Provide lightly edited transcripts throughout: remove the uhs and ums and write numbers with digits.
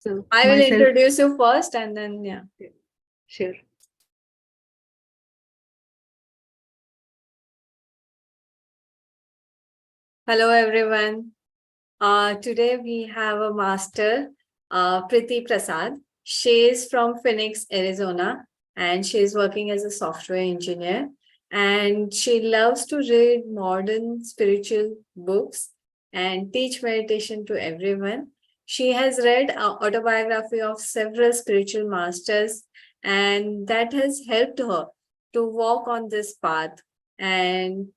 So I will introduce you first and then, yeah. Sure. Hello, everyone. Today we have a master, Preeti Prasad. She is from Phoenix, Arizona, and she is working as a software engineer. And she loves to read modern spiritual books and teach meditation to everyone. She has read autobiography of several spiritual masters, and that has helped her to walk on this path. And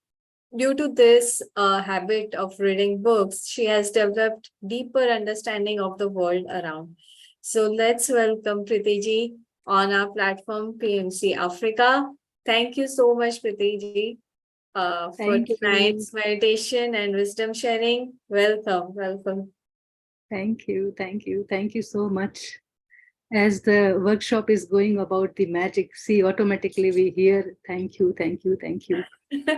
due to this habit of reading books, she has developed deeper understanding of the world around. So let's welcome Preeti ji on our platform PMC Africa. Thank you so much, Preeti ji, for tonight's meditation and wisdom sharing. Welcome, welcome. Thank you, thank you, thank you so much. As the workshop is going about the magic, see, automatically we hear, thank you, thank you, thank you.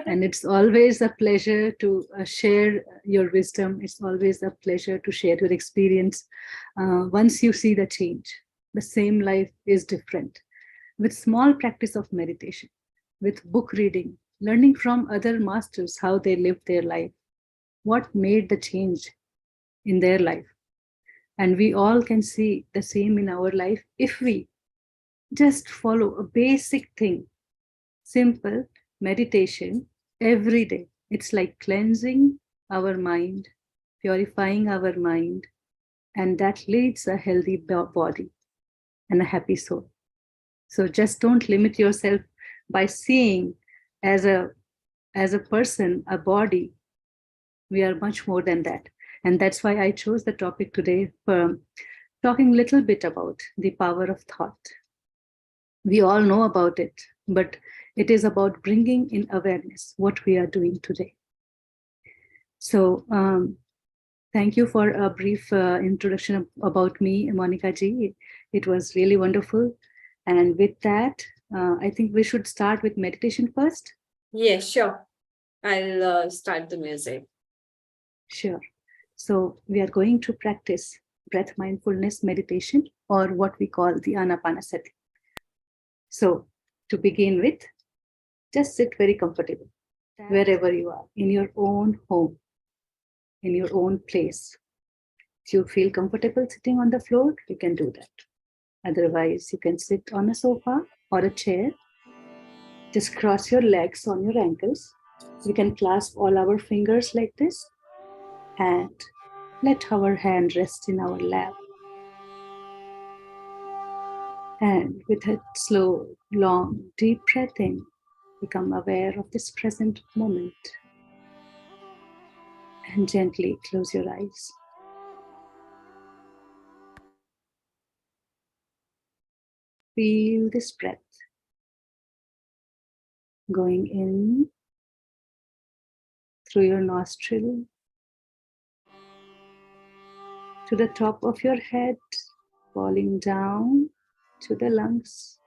And it's always a pleasure to share your wisdom. It's always a pleasure to share your experience. Once you see the change, the same life is different. With small practice of meditation, with book reading, learning from other masters how they lived their life, what made the change in their life. And we all can see the same in our life if we just follow a basic thing, simple meditation every day. It's like cleansing our mind, purifying our mind, and that leads a healthy body and a happy soul. So just don't limit yourself by seeing as a person, a body. We are much more than that. And that's why I chose the topic today for talking a little bit about the power of thought. We all know about it, but it is about bringing in awareness what we are doing today. So thank you for a brief introduction about me, Monica ji. It was really wonderful. And with that, I think we should start with meditation first. Yes, sure. I'll start the music. Sure. So we are going to practice breath mindfulness meditation, or what we call the Anapanasati. So to begin with, just sit very comfortable wherever you are, in your own home, in your own place. If you feel comfortable sitting on the floor, you can do that. Otherwise, you can sit on a sofa or a chair. Just cross your legs on your ankles. We can clasp all our fingers like this and let our hand rest in our lap. And with a slow, long, deep breath in, become aware of this present moment. And gently close your eyes. Feel this breath going in through your nostril to the top of your head, falling down to the lungs.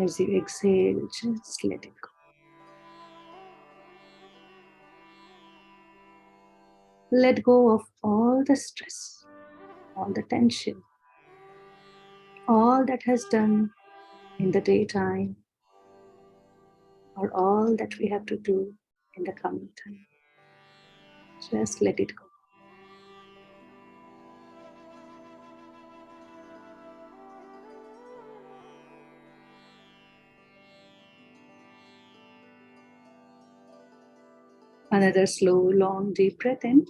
As you exhale, just let it go. Let go of all the stress, all the tension, all that has done in the daytime, or all that we have to do in the coming time. Just let it go. Another slow, long, deep breath in.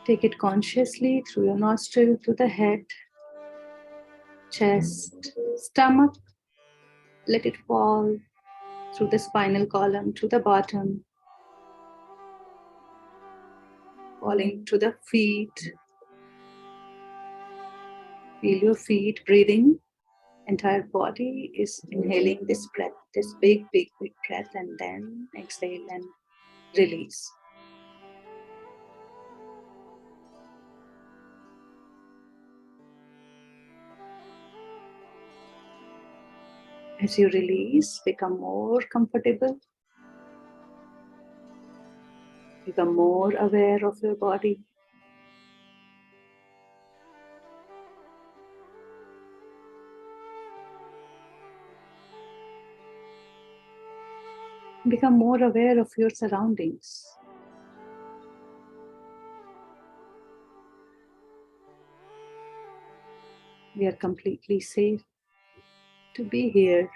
Take it consciously through your nostril to the head, chest, stomach. Let it fall through the spinal column to the bottom, falling to the feet. Feel your feet breathing. Entire body is inhaling this breath, this big, big, big breath, and then exhale and release. As you release, become more comfortable Become more aware of your body. Become more aware of your surroundings. We are completely safe to be here.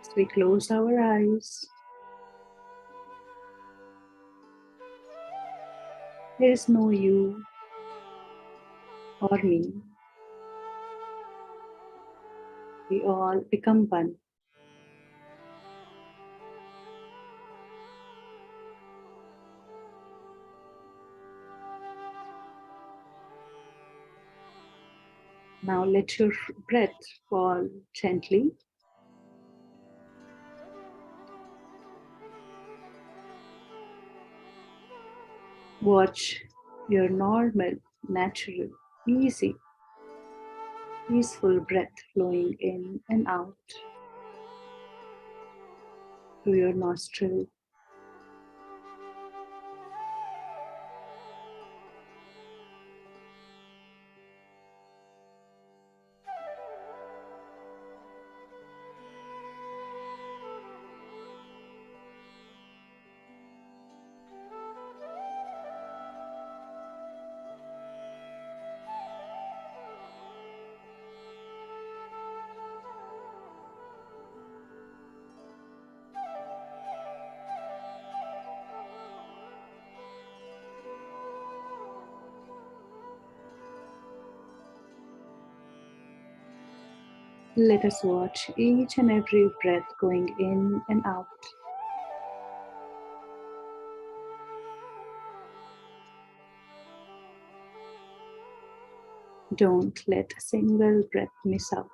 As we close our eyes, there is no you or me. We all become one. Now let your breath fall gently. Watch your normal, natural, easy, peaceful breath flowing in and out through your nostril. Let us watch each and every breath going in and out. Don't let a single breath miss out.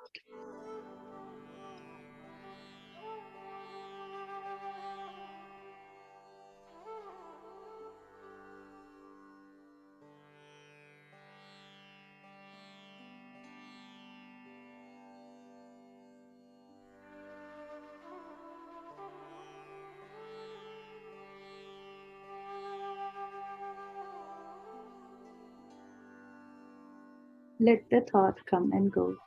Let the thought come and go.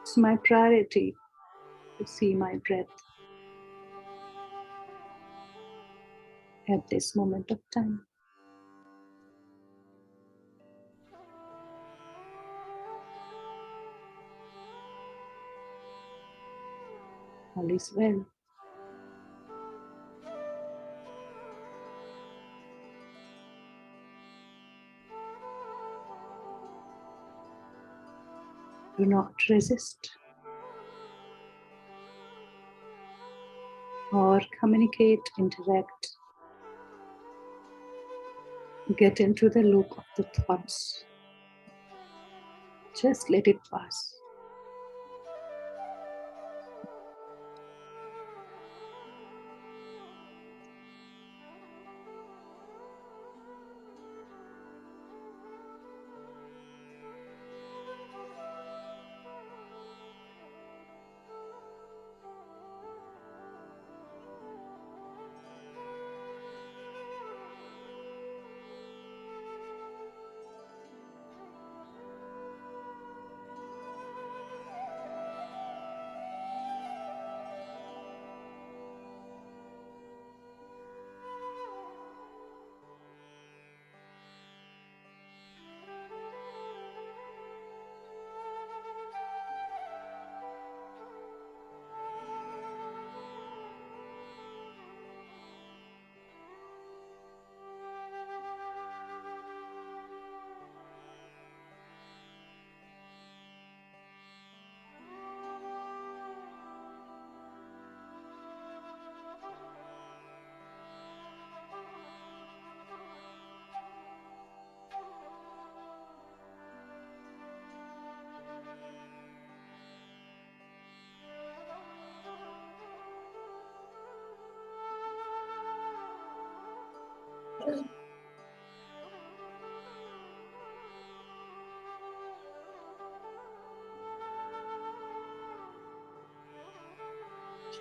It's my priority to see my breath at this moment of time. All is well. Do not resist or communicate, interact. Get into the loop of the thoughts. Just let it pass.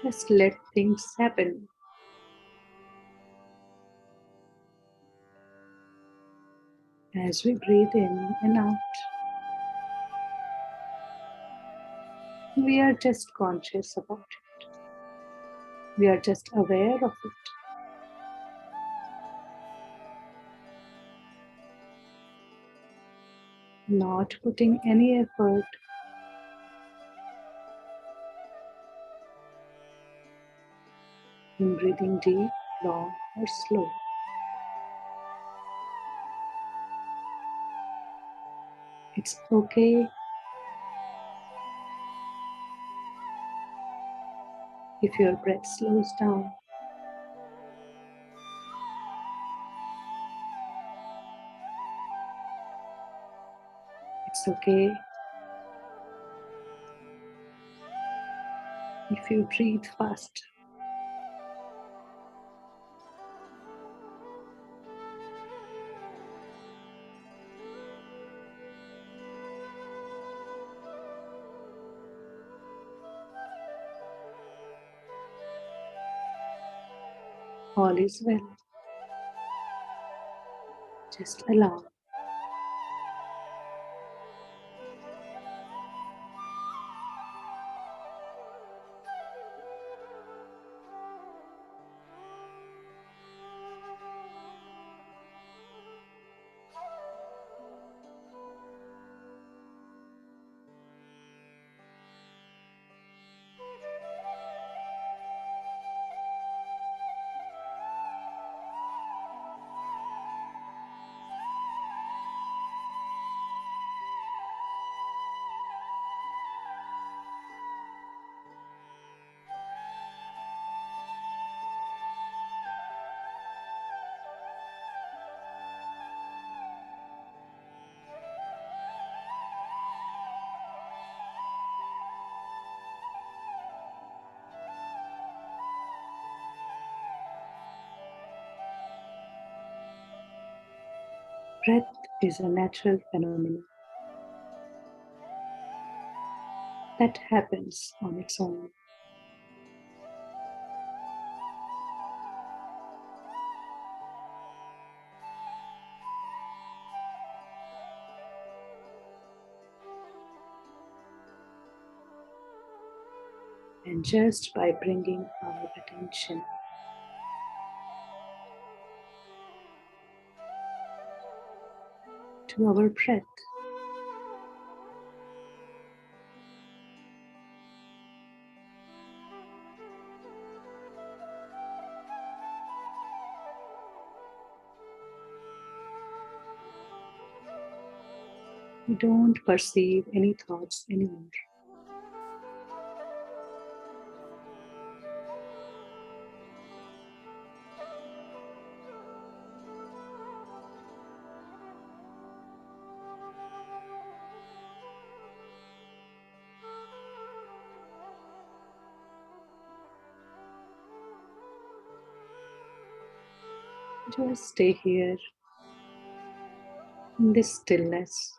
Just let things happen. As we breathe in and out, we are just conscious about it. We are just aware of it. Not putting any effort, in breathing deep, long, or slow. It's okay if your breath slows down. It's okay if you breathe fast. All is well. Just allow. Breath is a natural phenomenon that happens on its own. And just by bringing our attention to our breath, we don't perceive any thoughts anymore. Just stay here in this stillness.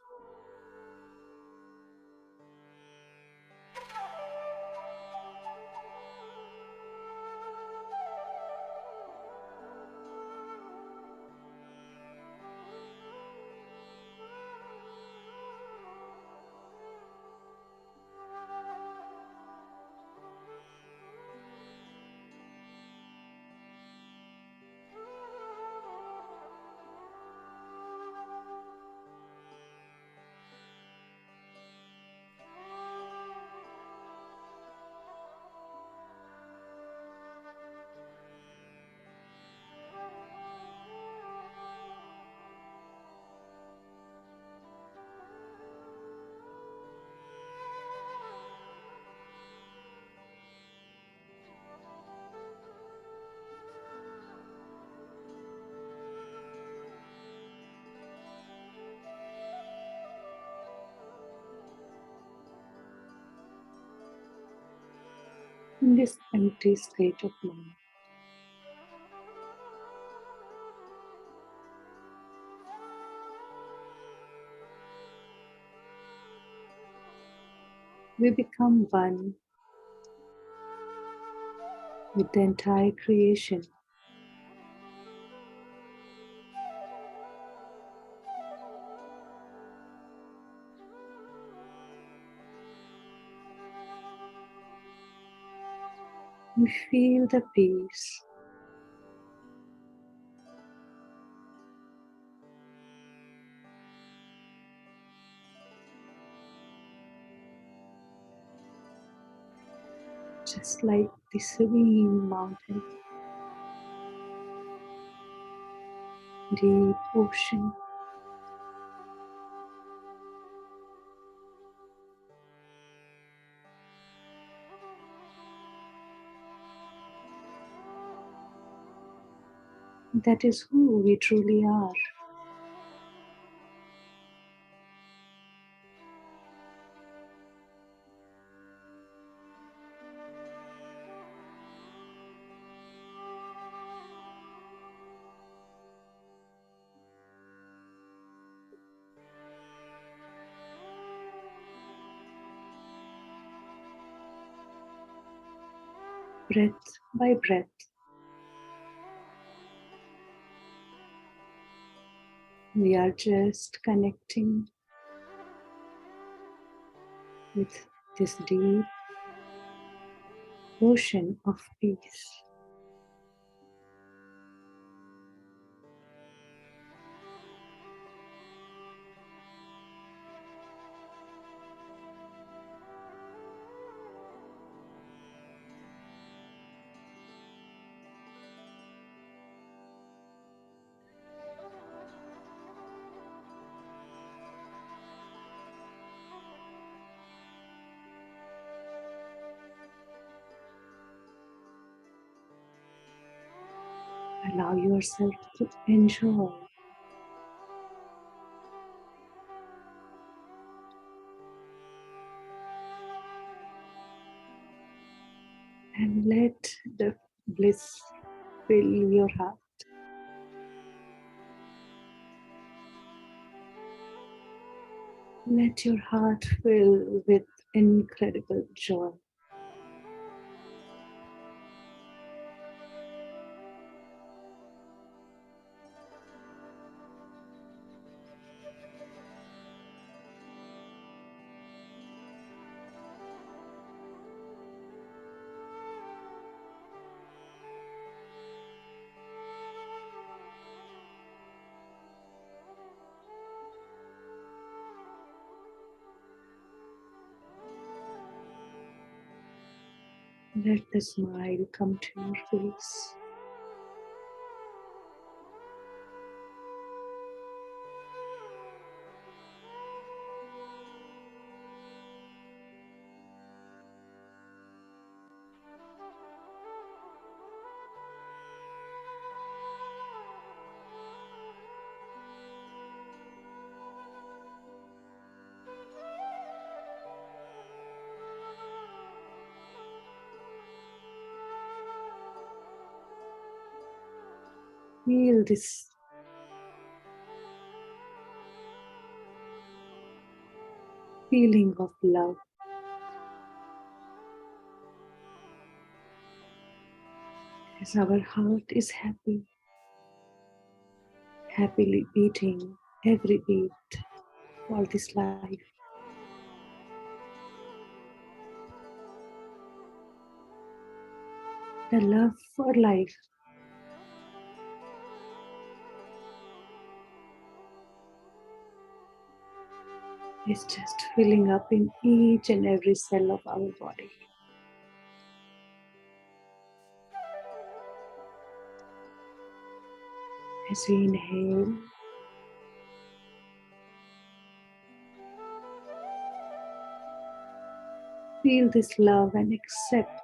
In this empty state of mind, we become one with the entire creation. We feel the peace. Just like the serene mountain, deep ocean. That is who we truly are. Breath by breath, we are just connecting with this deep ocean of peace. Allow yourself to enjoy and let the bliss fill your heart. Let your heart fill with incredible joy. Let the smile come to your face. Feel this feeling of love. As our heart is happy, happily beating every beat for this life. The love for life is just filling up in each and every cell of our body. As we inhale, feel this love and accept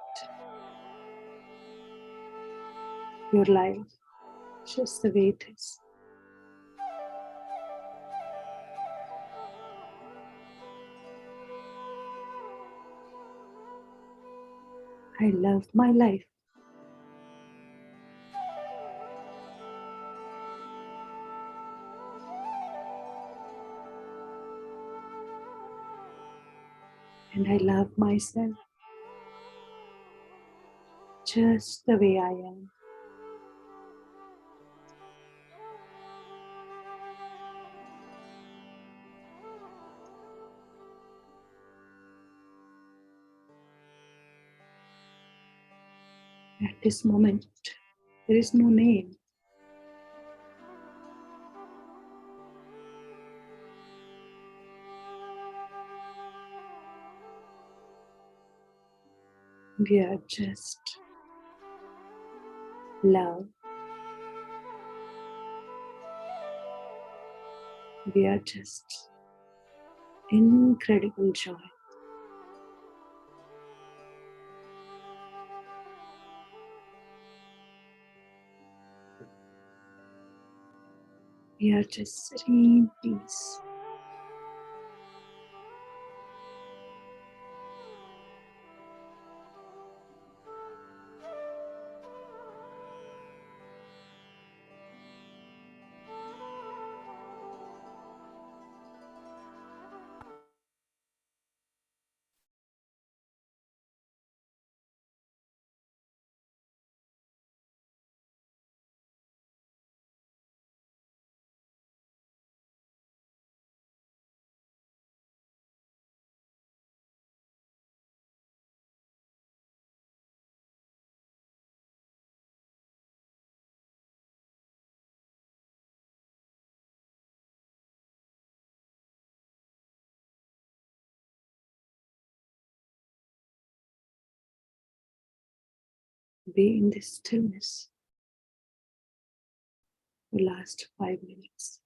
your life just the way it is. I love my life. And I love myself just the way I am. At this moment, there is no name. We are just love. We are just incredible joy. We are just serene peace. Be in this stillness for the last 5 minutes.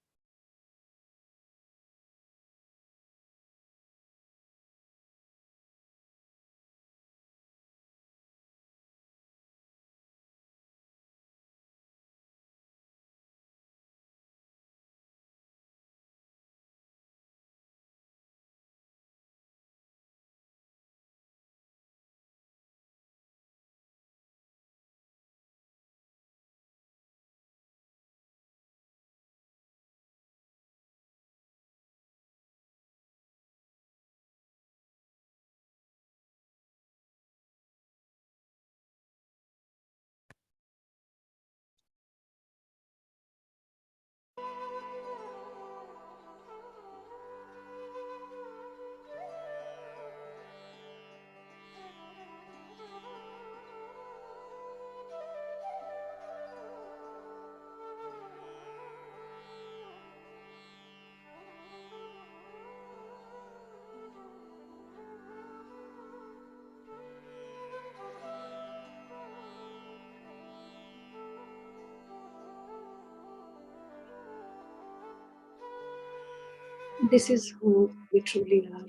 This is who we truly are.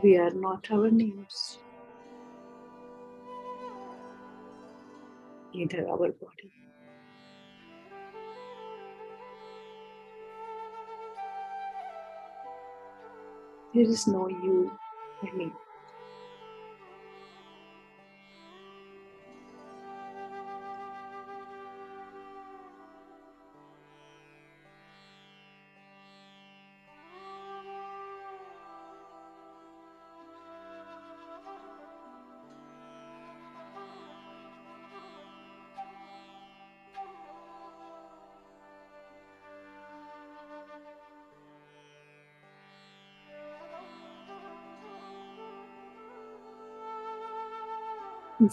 We are not our names, neither our body. There is no you or me.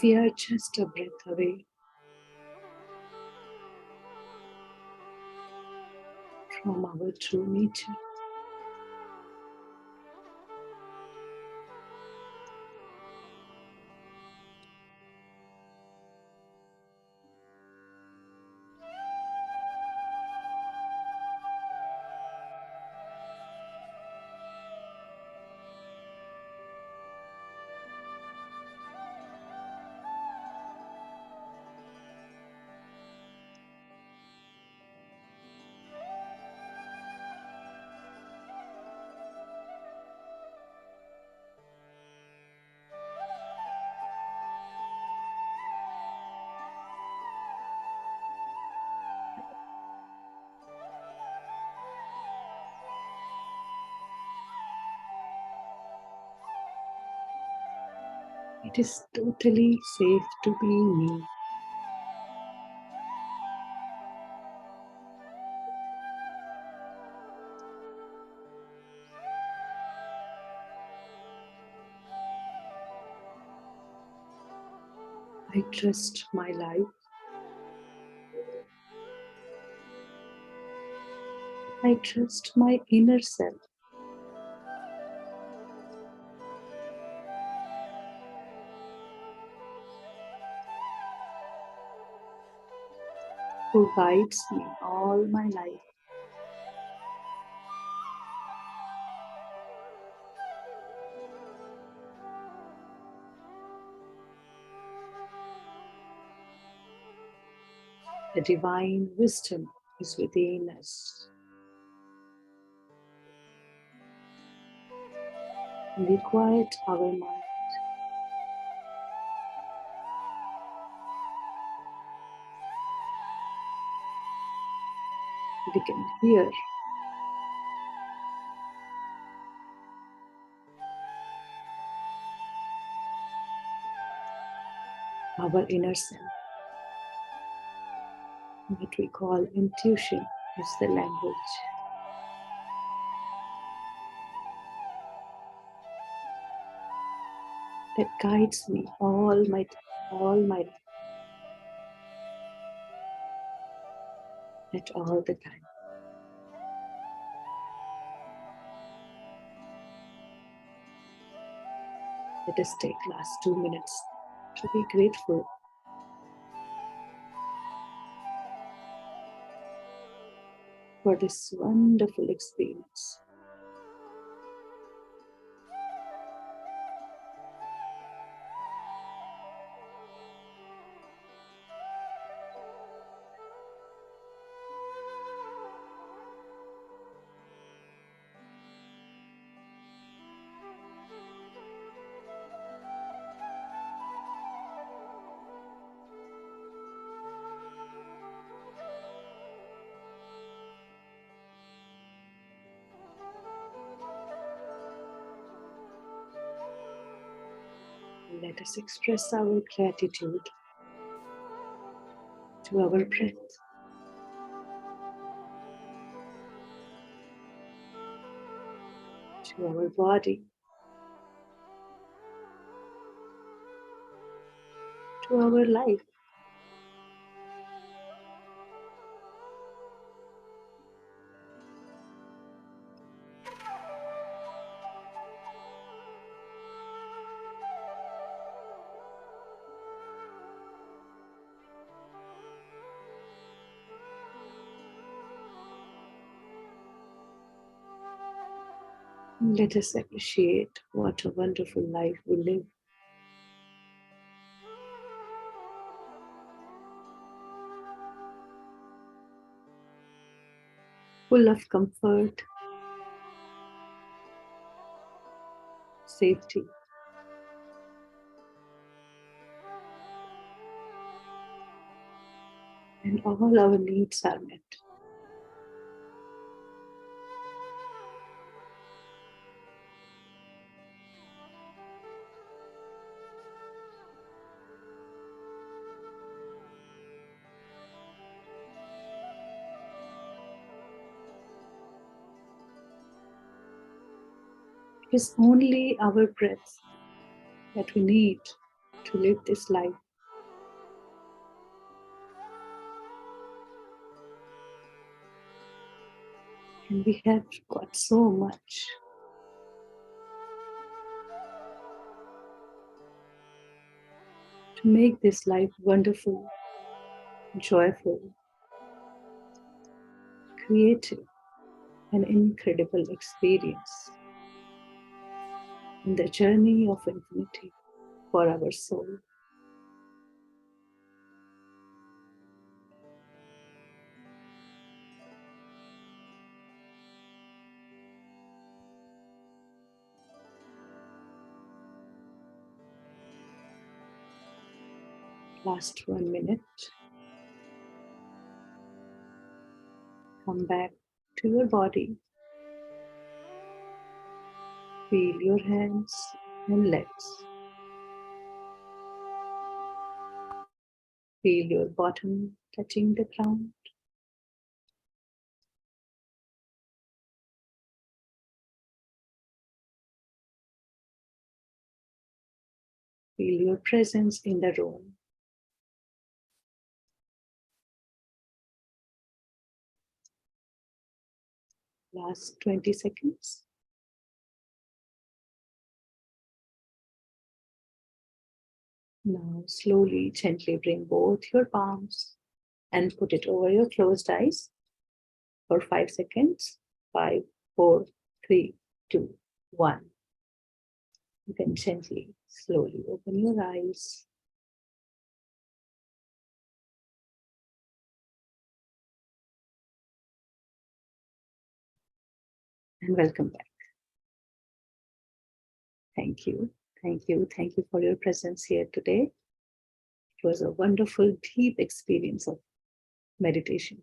We are just a breath away from our true nature. It is totally safe to be me. I trust my life. I trust my inner self. Who guides me all my life. The divine wisdom is within us. We quiet our mind. We can hear our inner self. What we call intuition is the language that guides me all my life, at all the time. Let us take last 2 minutes to be grateful for this wonderful experience. Let us express our gratitude to our breath, to our body, to our life. Let us appreciate what a wonderful life we live. Full of comfort, safety, and all our needs are met. It is only our breath that we need to live this life. And we have got so much. To make this life wonderful, joyful, creative, and incredible experience in the journey of infinity for our soul. Last 1 minute. Come back to your body. Feel your hands and legs. Feel your bottom touching the ground. Feel your presence in the room. Last 20 seconds. Now slowly, gently bring both your palms and put it over your closed eyes for 5 seconds. 5, 4, 3, 2, 1. You can gently, slowly open your eyes. And welcome back. Thank you. Thank you. Thank you for your presence here today. It was a wonderful, deep experience of meditation.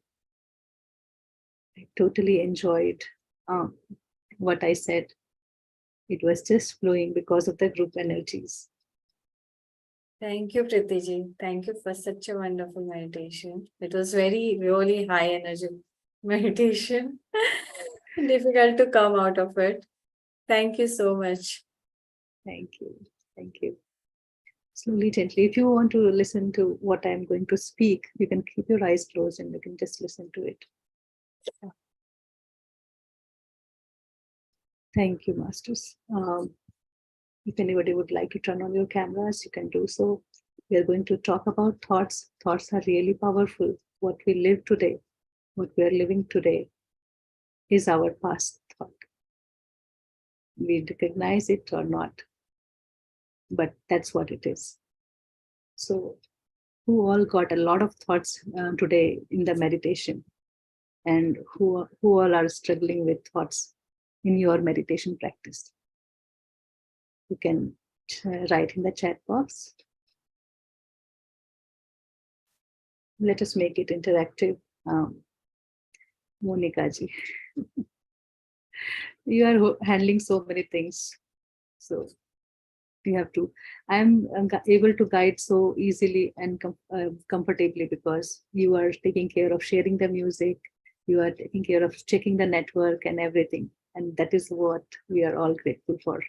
I totally enjoyed what I said. It was just flowing because of the group energies. Thank you, Preeti ji. Thank you for such a wonderful meditation. It was really high energy meditation. Difficult to come out of it. Thank you so much. Thank you. Thank you. Slowly, gently. If you want to listen to what I'm going to speak, you can keep your eyes closed and you can just listen to it. Thank you, Masters. If anybody would like to turn on your cameras, you can do so. We are going to talk about thoughts. Thoughts are really powerful. What we live today, what we are living today, is our past thought. We recognize it or not, but that's what it is. So, who all got a lot of thoughts today in the meditation, and who all are struggling with thoughts in your meditation practice? You can write in the chat box. Let us make it interactive. Monica ji, you are handling so many things, so you have to. I'm able to guide so easily and comfortably because you are taking care of sharing the music, you are taking care of checking the network and everything, and that is what we are all grateful for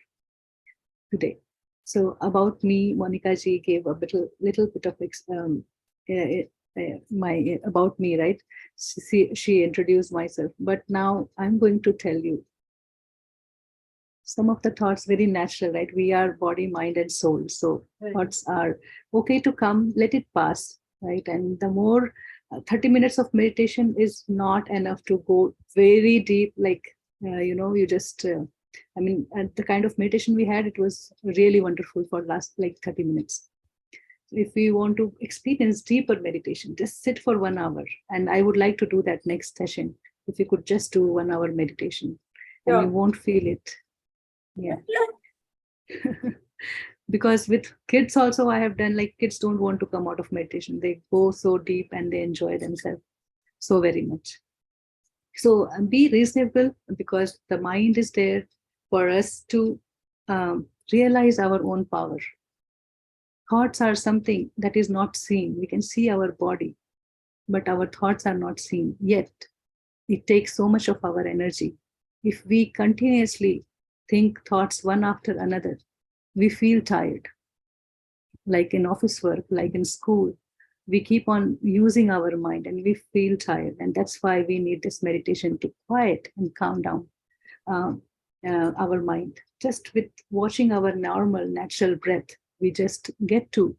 today. So about me, Monica ji gave a little bit of my about me, right? She introduced myself, but now I'm going to tell you some of the thoughts very natural, right? We are body, mind, and soul. So right. Thoughts are okay to come, let it pass, right? And the more 30 minutes of meditation is not enough to go very deep, like, you just, the kind of meditation we had, it was really wonderful for last like 30 minutes. If we want to experience deeper meditation, just sit for 1 hour. And I would like to do that next session. If you could just do 1 hour meditation and you won't feel it. Yeah. Because with kids also, I have done, like, kids don't want to come out of meditation. They go so deep and they enjoy themselves so very much. So be reasonable, because the mind is there for us to realize our own power. Thoughts are something that is not seen. We can see our body, but our thoughts are not seen yet. It takes so much of our energy. If we continuously think thoughts one after another, we feel tired. Like in office work, like in school, we keep on using our mind and we feel tired. And that's why we need this meditation to quiet and calm down our mind. Just with watching our normal, natural breath, we just get to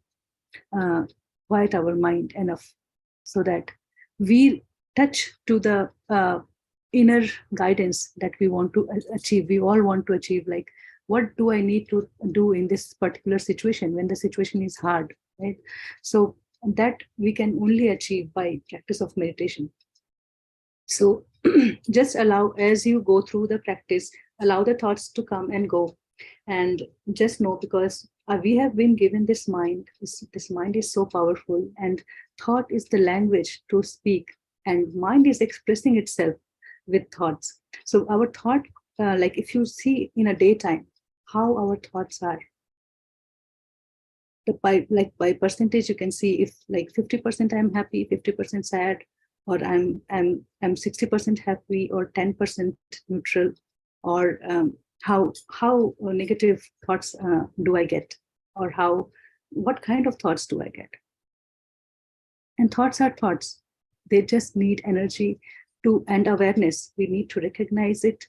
quiet our mind enough so that we touch to the inner guidance that we want to achieve. We all want to achieve, like, what do I need to do in this particular situation when the situation is hard, right? So that we can only achieve by practice of meditation. So just allow, as you go through the practice, allow the thoughts to come and go. And just know, because we have been given this mind. This mind is so powerful, and thought is the language to speak, and mind is expressing itself with thoughts. So our thought, like if you see in a daytime how our thoughts are, by percentage, you can see if like 50% I'm happy, 50% sad, or I'm 60% happy, or 10% neutral, or how negative thoughts do I get, or what kind of thoughts do I get. And thoughts are thoughts. They just need energy and awareness. We need to recognize it,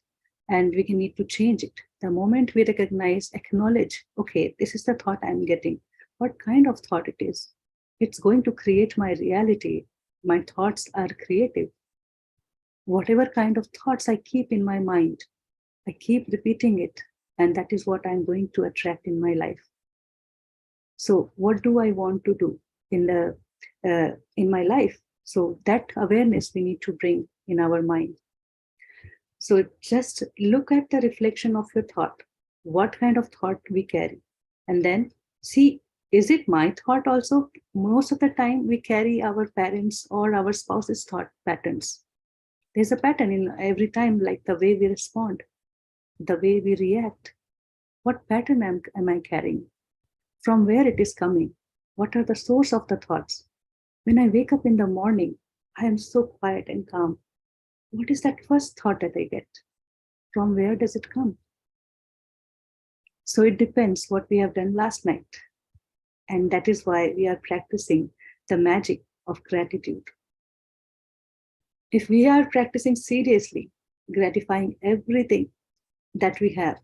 and we can need to change it. The moment we recognize, acknowledge, okay, this is the thought I'm getting. What kind of thought it is? It's going to create my reality. My thoughts are creative. Whatever kind of thoughts I keep in my mind, I keep repeating it, and that is what I'm going to attract in my life. So what do I want to do in my life? So that awareness we need to bring in our mind. So just look at the reflection of your thought. What kind of thought we carry, and then see, is it my thought also? Most of the time we carry our parents or our spouse's thought patterns. There's a pattern in every time, like the way we respond, the way we react. What pattern am I carrying? From where it is coming? What are the source of the thoughts? When I wake up in the morning, I am so quiet and calm. What is that first thought that I get? From where does it come? So it depends what we have done last night. And that is why we are practicing the magic of gratitude. If we are practicing seriously, gratifying everything that we have,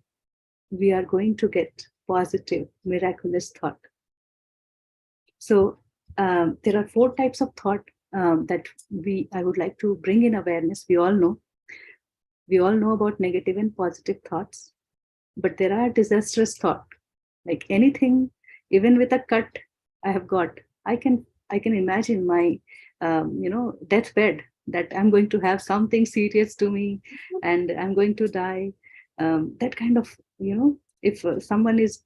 we are going to get positive, miraculous thought. So there are 4 types of thought that I would like to bring in awareness. We all know about negative and positive thoughts, but there are disastrous thought, like anything, even with a cut I have got. I can imagine my deathbed, that I'm going to have something serious to me and I'm going to die. That kind of, if someone is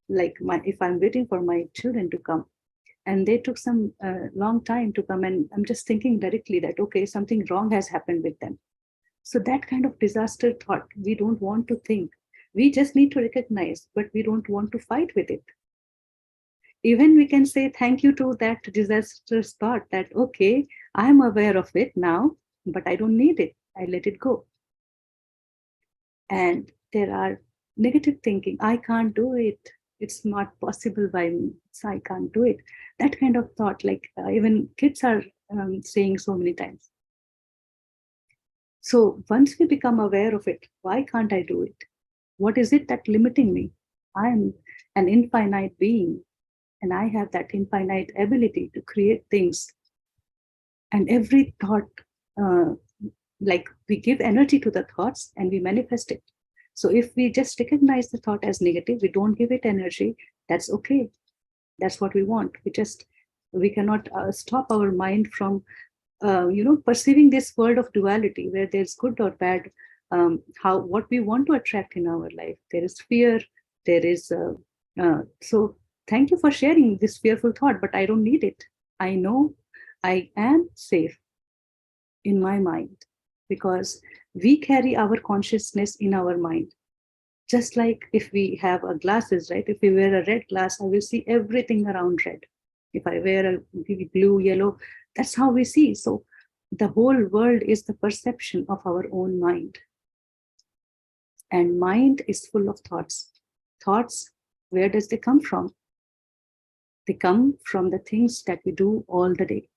if I'm waiting for my children to come, and they took some long time to come, and I'm just thinking directly that, okay, something wrong has happened with them. So that kind of disaster thought, we don't want to think. We just need to recognize, but we don't want to fight with it. Even we can say thank you to that disastrous thought, that, okay, I'm aware of it now, but I don't need it. I let it go. And there are negative thinking. I can't do it. It's not possible by me. So I can't do it. That kind of thought, like even kids are saying so many times. So once we become aware of it, why can't I do it? What is it that limiting me? I am an infinite being, and I have that infinite ability to create things. And every thought, like we give energy to the thoughts and we manifest it. So if we just recognize the thought as negative, we don't give it energy, that's okay. That's what we want. We cannot stop our mind from perceiving this world of duality, where there's good or bad, what we want to attract in our life. There is fear, there is so thank you for sharing this fearful thought, but I don't need it. I know I am safe in my mind, because we carry our consciousness in our mind. Just like if we have a glasses, right? If we wear a red glass, I will see everything around red. If I wear a blue, yellow, that's how we see. So the whole world is the perception of our own mind. And mind is full of thoughts. Thoughts, where does they come from? They come from the things that we do all the day.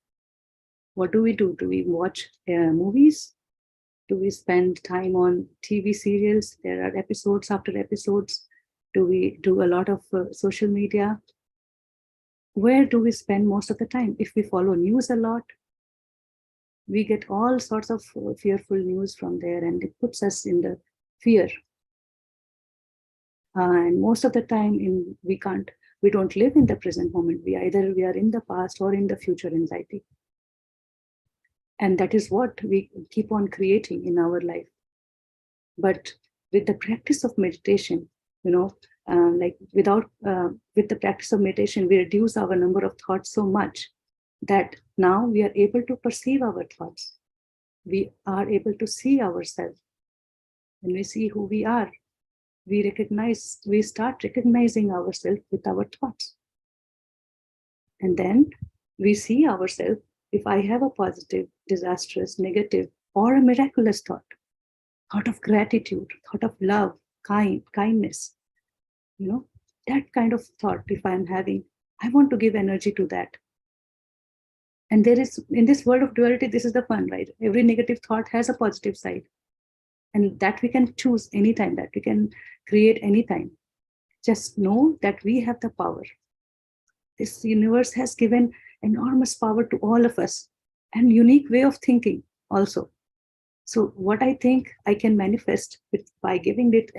What do? Do we watch movies? Do we spend time on TV serials? There are episodes after episodes. Do we do a lot of social media? Where do we spend most of the time? If we follow news a lot, we get all sorts of fearful news from there, and it puts us in the fear. And most of the time, we don't live in the present moment. We are in the past or in the future anxiety. And that is what we keep on creating in our life. But with the practice of meditation, with the practice of meditation, we reduce our number of thoughts so much that now we are able to perceive our thoughts. We are able to see ourselves. When we see who we are, we start recognizing ourselves with our thoughts. And then we see ourselves, if I have a positive, disastrous, negative, or a miraculous thought of gratitude, thought of love, kindness, that kind of thought, if I'm having, I want to give energy to that. And there is, in this world of duality, this is the fun, right? Every negative thought has a positive side. And that we can choose anytime, that we can create anytime. Just know that we have the power. This universe has given enormous power to all of us, and unique way of thinking also. So what I think I can manifest by giving it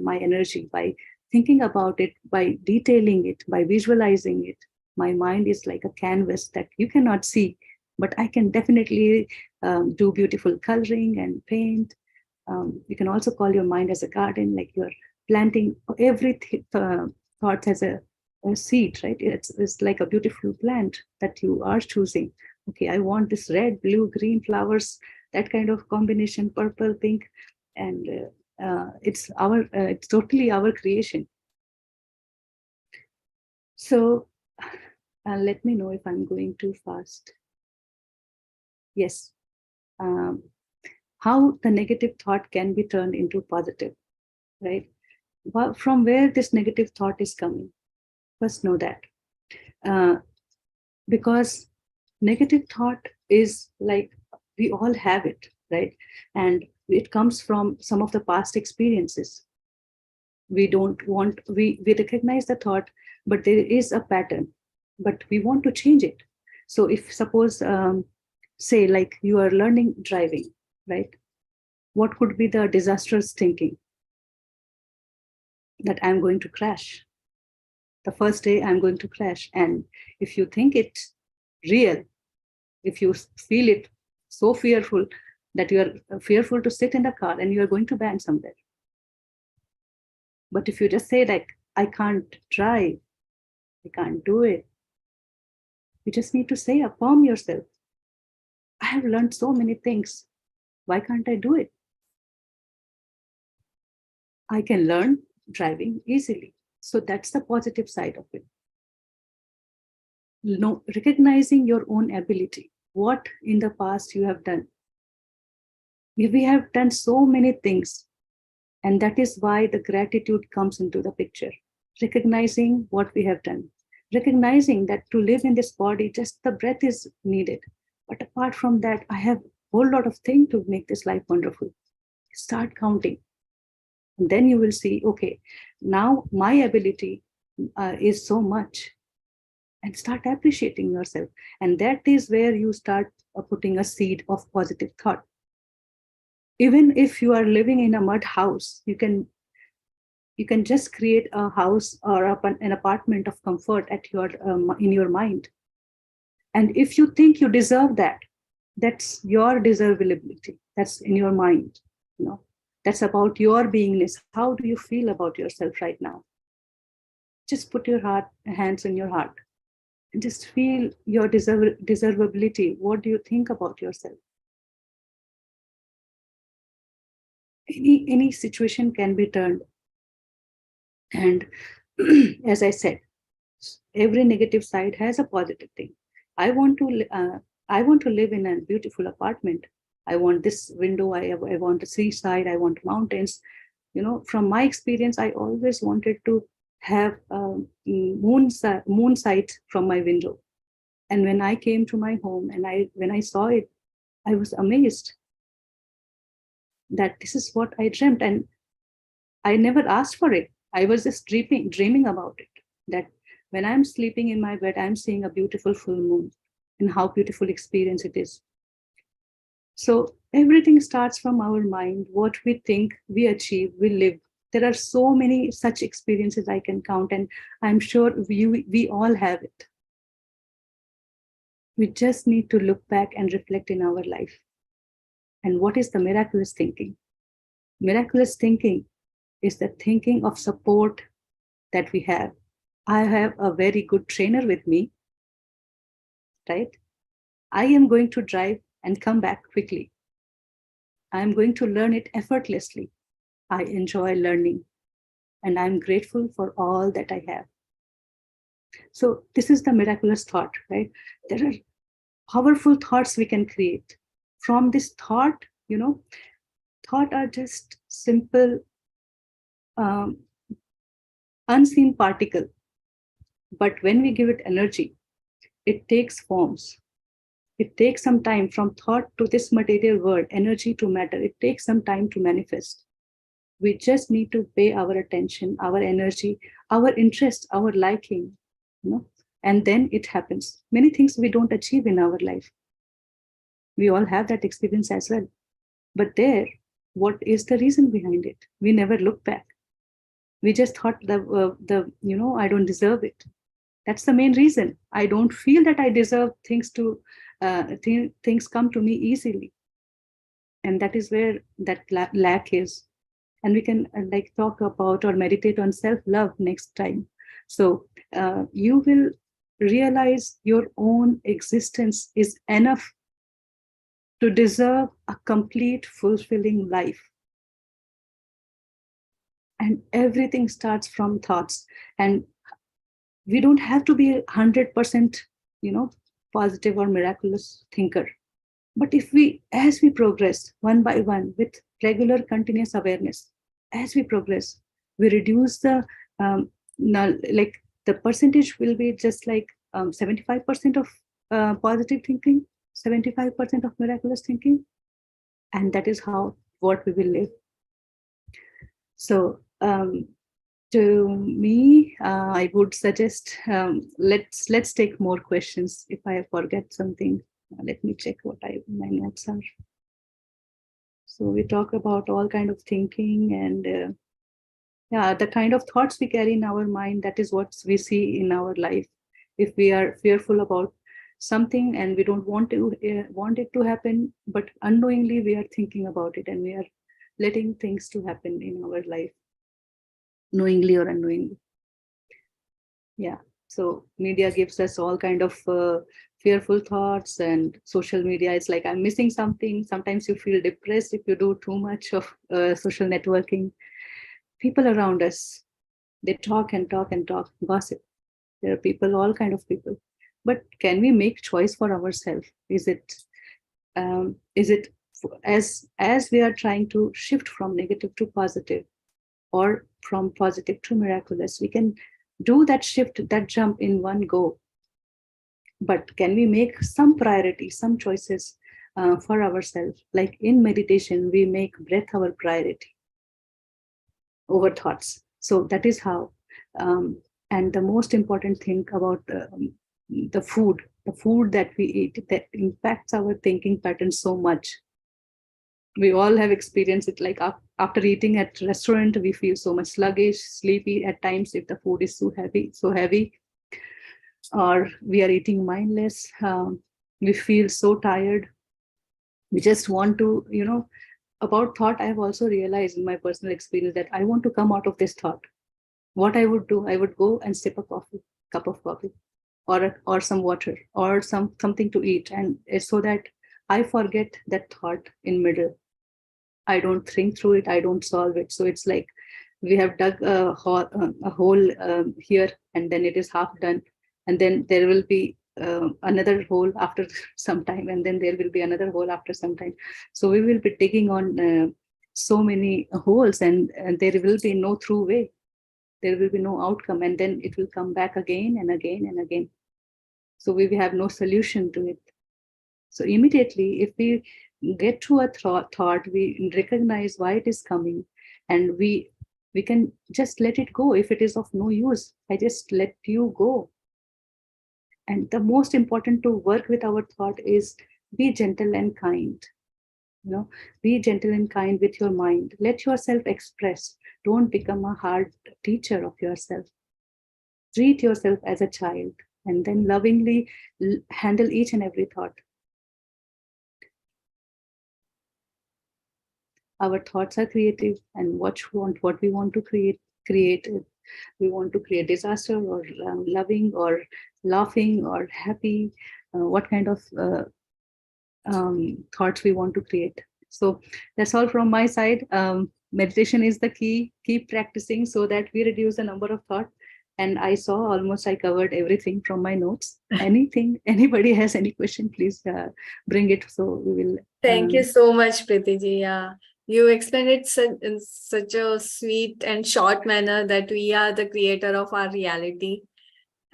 my energy, by thinking about it, by detailing it, by visualizing it. My mind is like a canvas that you cannot see, but I can definitely do beautiful coloring and paint. You can also call your mind as a garden, like you're planting every thought as a seed, right? It's like a beautiful plant that you are choosing. Okay, I want this red, blue, green flowers, that kind of combination, purple, pink, and it's totally our creation. So let me know if I'm going too fast. Yes. How the negative thought can be turned into positive, right? From where this negative thought is coming, first know that. Because negative thought is like, we all have it, right? And it comes from some of the past experiences. We don't want, we recognize the thought, but there is a pattern, but we want to change it. So if suppose, say like you are learning driving, right? What could be the disastrous thinking? That I'm going to crash. The first day I'm going to crash. And if you think it's real, if you feel it so fearful that you are fearful to sit in the car and you are going to bang somewhere. But if you just say like, I can't drive, I can't do it, you just need to say, affirm yourself. I have learned so many things. Why can't I do it? I can learn driving easily. So that's the positive side of it. Recognizing your own ability, what in the past you have done. We have done so many things, and that is why the gratitude comes into the picture. Recognizing what we have done, recognizing that to live in this body, just the breath is needed. But apart from that, I have a whole lot of things to make this life wonderful. Start counting. And then you will see, okay, now my ability is so much. And start appreciating yourself. And that is where you start putting a seed of positive thought. Even if you are living in a mud house, you can just create a house or an apartment of comfort at your in your mind. And if you think you deserve that, that's your deservability. That's in your mind. That's about your beingness. How do you feel about yourself right now? Just put your hands in your heart and just feel your deservability. What do you think about yourself? Any situation can be turned. And as I said, every negative side has a positive thing. I want to live in a beautiful apartment. I want this window. I want a seaside. I want mountains. From my experience, I always wanted to have moon sight from my window. And when I came to my home and when I saw it, I was amazed that this is what I dreamt. And I never asked for it. I was just dreaming about it. That when I'm sleeping in my bed, I'm seeing a beautiful full moon, and how beautiful experience it is. So everything starts from our mind. What we think, we achieve, we live. There are so many such experiences I can count, and I'm sure we all have it. We just need to look back and reflect in our life. And what is the miraculous thinking? Miraculous thinking is the thinking of support that we have. I have a very good trainer with me, right? I am going to drive and come back quickly. I am going to learn it effortlessly. I enjoy learning, and I'm grateful for all that I have. So this is the miraculous thought, right? There are powerful thoughts we can create. From this thought, thought are just simple, um, unseen particle. But when we give it energy, it takes forms. It takes some time from thought to this material world, energy to matter. It takes some time to manifest. We just need to pay our attention, our energy, our interest, our liking, and then it happens. Many things we don't achieve in our life. We all have that experience as well. But there, what is the reason behind it? We never look back. We just thought I don't deserve it. That's the main reason. I don't feel that I deserve things to things come to me easily, and that is where that lack is. And we can like talk about or meditate on self-love next time. So you will realize your own existence is enough to deserve a complete, fulfilling life. And everything starts from thoughts. And we don't have to be 100%, positive or miraculous thinker. But if we, as we progress one by one with regular continuous awareness, as we progress, we reduce the, like the percentage will be just like 75% of positive thinking, 75% of miraculous thinking. And that is how, what we will live. So to me, I would suggest let's take more questions. If I forget something, let me check what my notes are. So we talk about all kind of thinking and the kind of thoughts we carry in our mind. That is what we see in our life. If we are fearful about something and we don't want it to happen, but unknowingly we are thinking about it and we are letting things to happen in our life, knowingly or unknowingly. Yeah. So media gives us all kind of fearful thoughts, and social media is like, I'm missing something. Sometimes you feel depressed if you do too much of social networking. People around us, they talk and talk and talk, gossip. There are people, all kind of people. But can we make choice for ourselves? Is it as we are trying to shift from negative to positive, or from positive to miraculous? We can do that shift, that jump in one go. But can we make some priority, some choices for ourselves? Like in meditation, we make breath our priority over thoughts. So that is how. And the most important thing about the food that we eat, that impacts our thinking pattern so much. We all have experienced it, like after eating at restaurant, we feel so much sluggish, sleepy at times if the food is so heavy, or we are eating mindless. We feel so tired. We just want to, about thought, I have also realized in my personal experience that I want to come out of this thought. What I would do, I would go and sip a cup of coffee, or some water, or something to eat, and so that I forget that thought in middle. I don't think through it. I don't solve it. So it's like we have dug a hole here, and then it is half done, and then there will be another hole after some time, and then there will be another hole after some time. So we will be digging on so many holes, and there will be no through way. There will be no outcome, and then it will come back again and again and again. So we have no solution to it. So immediately, if we get to a thought, we recognize why it is coming, and we can just let it go. If it is of no use, I just let you go. And the most important to work with our thought is be gentle and kind. Be gentle and kind with your mind. Let yourself express. Don't become a hard teacher of yourself. Treat yourself as a child, and then lovingly handle each and every thought. Our thoughts are creative, and what we want to create it. We want to create disaster, or loving, or laughing, or happy. What kind of thoughts we want to create. So that's all from my side. Meditation is the key. Keep practicing so that we reduce the number of thoughts, And I saw almost I covered everything from my notes. Anything, anybody has any question, please bring it. So we will. Thank you so much, Preeti ji. Yeah, you explained it in such a sweet and short manner that we are the creator of our reality,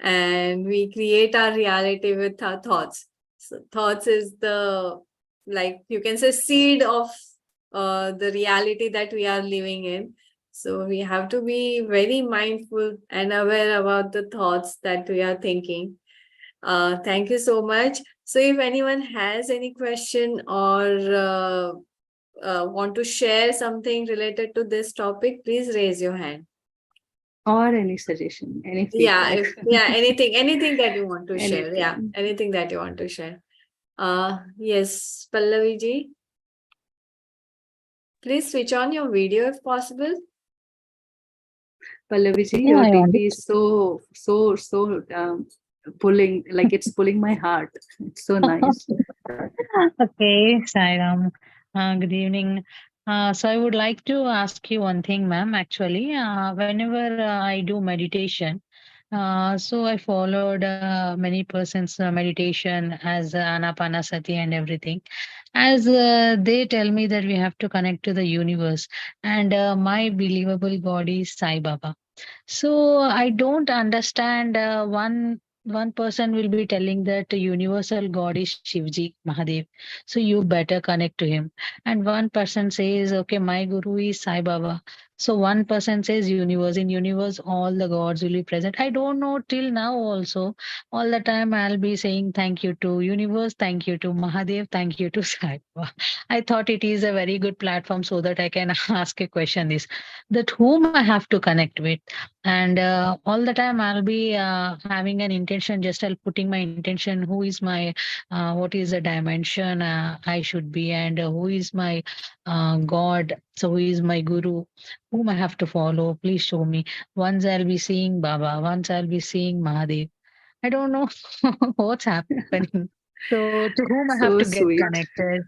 and we create our reality with our thoughts. So thoughts is the, like you can say, seed of the reality that we are living in. So we have to be very mindful and aware about the thoughts that we are thinking. Thank you so much. So if anyone has any question or want to share something related to this topic, please raise your hand. Or any suggestion, any Yeah, feedback. anything that you want to share. Yeah, Anything. anything that you want to share. Yes, Pallavi ji, please switch on your video if possible. Pallaviji, Yeah, your I DP is so pulling, like it's pulling my heart. It's so nice. Okay, Sairam. Good evening. So I would like to ask you one thing, ma'am. Actually, whenever I do meditation, so I followed many persons' meditation as Anapanasati and everything. As they tell me that we have to connect to the universe, and my believable God is Sai Baba. So I don't understand. One person will be telling that the universal God is Shivji Mahadev, so you better connect to him. And one person says, okay, my guru is Sai Baba. So one person says universe. In universe, all the gods will be present. I don't know till now also. All the time I'll be saying thank you to universe, thank you to Mahadev, thank you to Sai Baba. I thought it is a very good platform so that I can ask a question is that whom I have to connect with. And all the time I'll be having an intention, just I'll putting my intention, who is my what is the dimension I should be, and who is my God, so who is my guru, whom I have to follow, please show me. Once I'll be seeing Baba, once I'll be seeing Mahadev. I don't know what's happening. So to whom I have to So get sweet. connected.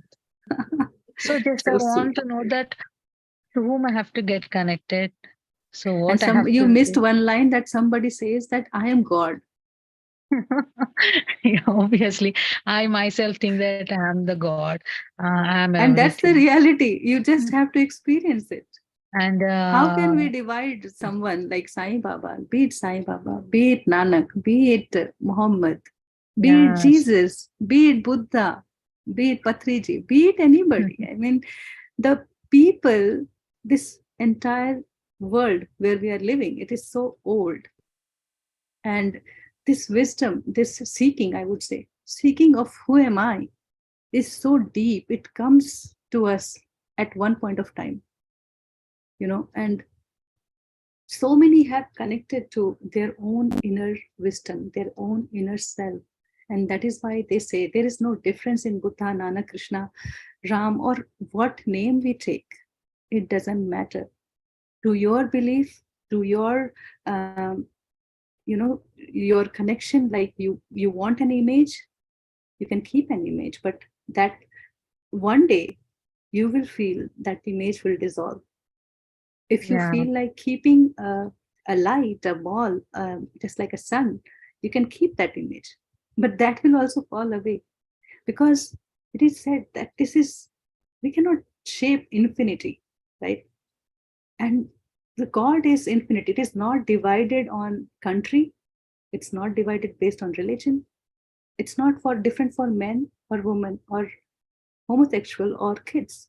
So just I So want sweet. to know that to whom I have to get connected. So And what I some have you to missed do. one line that somebody says that I am God. Yeah, obviously, I myself think that I'm the God. I'm And that's the everything. reality. You just have to experience it. And How can we divide someone like Sai Baba, be it Nanak, be it Muhammad, be it yes, Jesus, be it Buddha, be it Patriji, be it anybody? I mean, the people, this entire world where we are living, it is so old. And this wisdom, this seeking, I would say, seeking of who am I, is so deep. It comes to us at one point of time, and so many have connected to their own inner wisdom, their own inner self. And that is why they say there is no difference in Buddha, Nana, Krishna, Ram, or what name we take. It doesn't matter. To your belief, to your, your connection, like you want an image, you can keep an image, but that one day you will feel that image will dissolve. If you yeah, feel like keeping a light, a ball, just like a sun, you can keep that image, but that will also fall away, because it is said that we cannot shape infinity, right? And the God is infinite. It is not divided on country. It's not divided based on religion. It's not for different for men or women or homosexual or kids.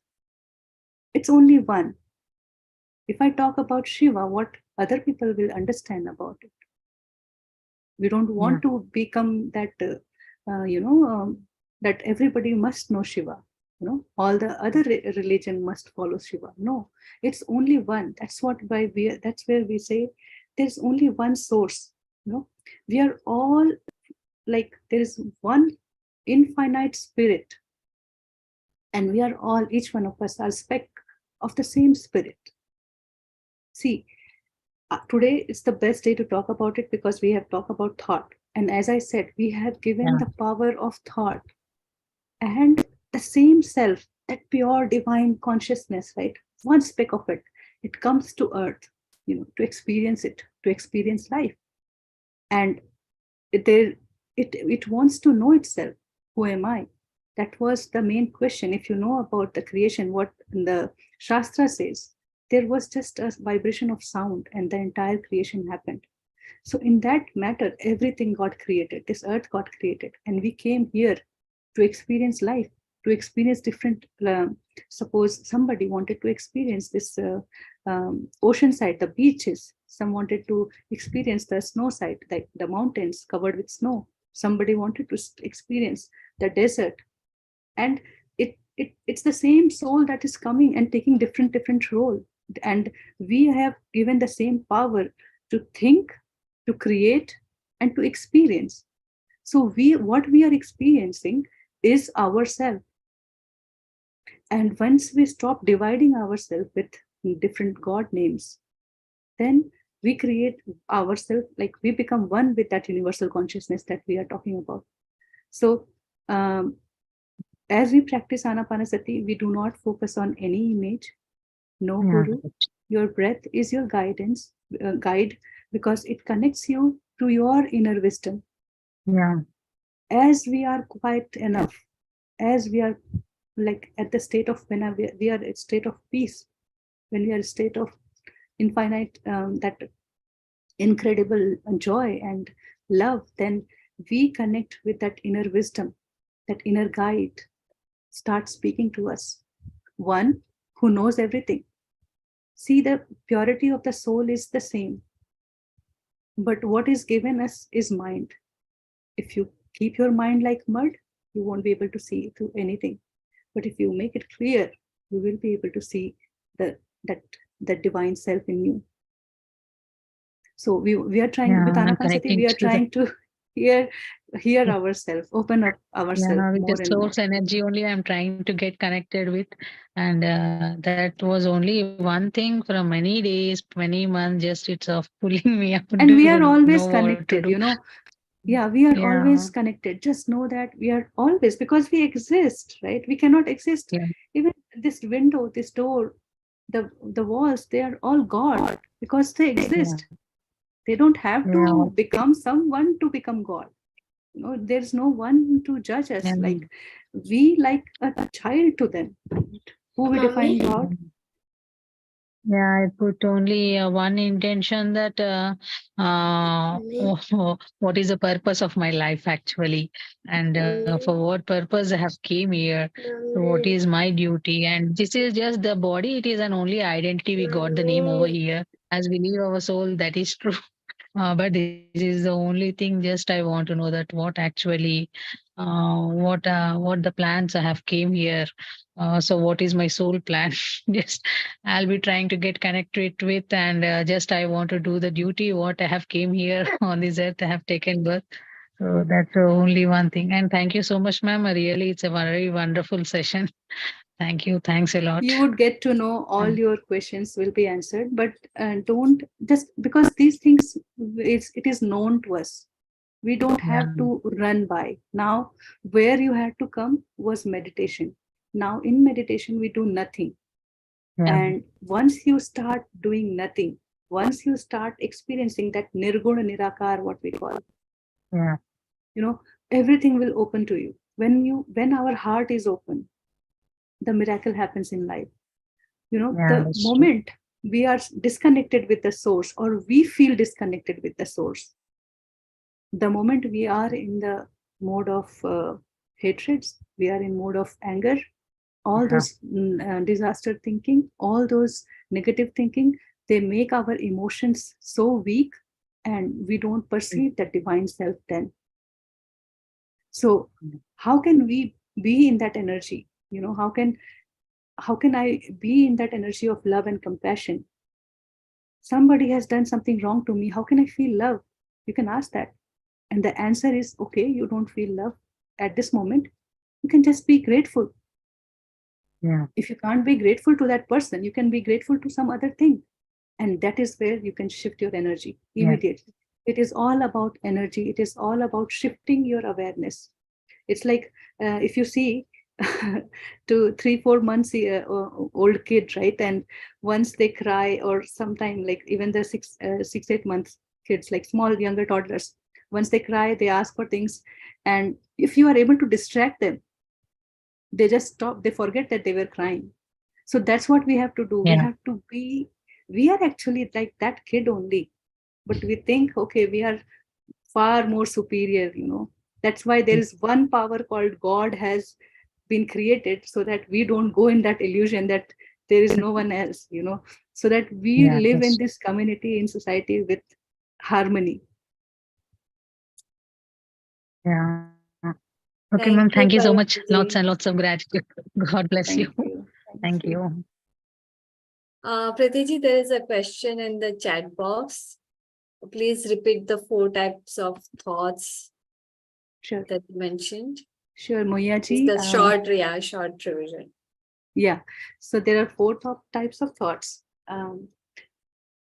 It's only one. If I talk about Shiva, what other people will understand about it? We don't yeah, want to become that, that everybody must know Shiva. All the other religion must follow Shiva. No, it's only one. That's where we say there's only one source. We are all like there is one infinite spirit, and we are all, each one of us are speck of the same spirit. See, today is the best day to talk about it because we have talked about thought. And as I said, we have given yeah, the power of thought and the same self, that pure divine consciousness, right? One speck of it, it comes to earth, to experience it, to experience life. And it wants to know itself. Who am I? That was the main question. If you know about the creation, what the Shastra says, there was just a vibration of sound and the entire creation happened. So in that matter, everything got created. This earth got created, and we came here to experience life, to experience different. Suppose somebody wanted to experience this ocean side, the beaches. Some wanted to experience the snow side, like the mountains covered with snow. Somebody wanted to experience the desert, and it's the same soul that is coming and taking different role. And we have given the same power to think, to create, and to experience. So what we are experiencing is ourselves. And once we stop dividing ourselves with different god names, then we create ourselves, like we become one with that universal consciousness that we are talking about. So as we practice Anapanasati, we do not focus on any image, no guru. Your breath is your guide, because it connects you to your inner wisdom. As we are quiet enough, as we are like at the state of, when we are at state of peace, when we are a state of infinite, that incredible joy and love, then we connect with that inner wisdom. That inner guide starts speaking to us, one who knows everything. See, the purity of the soul is the same, but what is given us is mind. If you keep your mind like mud, you won't be able to see through anything. But if you make it clear, you will be able to see that divine self in you. So we are trying with Anapanasati, we are trying to hear ourselves, open up ourselves with more the and more. source energy only I'm trying to get connected with. And that was only one thing from many days, many months, just it's pulling me up And we to are always know what to connected, do. Yeah, we are always connected. Just know that we are always, because we exist, right? We cannot exist. Even this window, this door, the walls, they are all God, because they exist. They don't have to become someone to become God. There's no one to judge us. Like we, like a child to them. Who we define God? I put only one intention, that what is the purpose of my life actually, and for what purpose I have came here. So what is my duty? And this is just the body. It is an only identity. We got the name over here. As we leave our soul, that is true. But this is the only thing. Just I want to know that what actually, what the plans I have came here. So what is my soul plan? Just I'll be trying to get connected with, and just I want to do the duty what I have came here on this earth. I have taken birth. So that's the only one thing. And thank you so much, ma'am. Really, it's a very wonderful session. Thank you. Thanks a lot. You would get to know all your questions will be answered, but don't just, because these things, it is known to us. We don't have to run by. Now, where you had to come was meditation. Now in meditation, we do nothing. And once you start doing nothing, once you start experiencing that nirguna nirakar, what we call, everything will open to you. When our heart is open, the miracle happens in life. The moment we are disconnected with the source, or we feel disconnected with the source, the moment we are in the mode of hatreds, we are in mode of anger, all those disaster thinking, all those negative thinking, they make our emotions so weak, and we don't perceive that divine self then. So how can we be in that energy? How can I be in that energy of love and compassion? Somebody has done something wrong to me. How can I feel love? You can ask that. And the answer is, okay, you don't feel love at this moment. You can just be grateful. If you can't be grateful to that person, you can be grateful to some other thing. And that is where you can shift your energy immediately. It is all about energy. It is all about shifting your awareness. It's like if you see 2-3-4 months old kid, right? And once they cry, or sometime like even the 6-8 months kids, like small younger toddlers, Once they cry, they ask for things. And if you are able to distract them, they just stop, they forget that they were crying. So that's what we have to do. We Yeah. have to be, we are actually like that kid only, but we think, okay, we are far more superior, you know. That's why there is one power called God has been created, so that we don't go in that illusion that there is no one else, you know, so that we Yeah. live in Yes. this community, in society with harmony. Yeah. Okay, ma'am. Thank Thank you you, so much. Lots and Prasad. lots of gratitude. God bless you. Thank you. Thank Thank you. you. Preeti, there is a question in the chat box. Please repeat the 4 types of thoughts Sure. that you mentioned. Sure, Moya It's ji. the short revision. Yeah. So there are four top types of thoughts.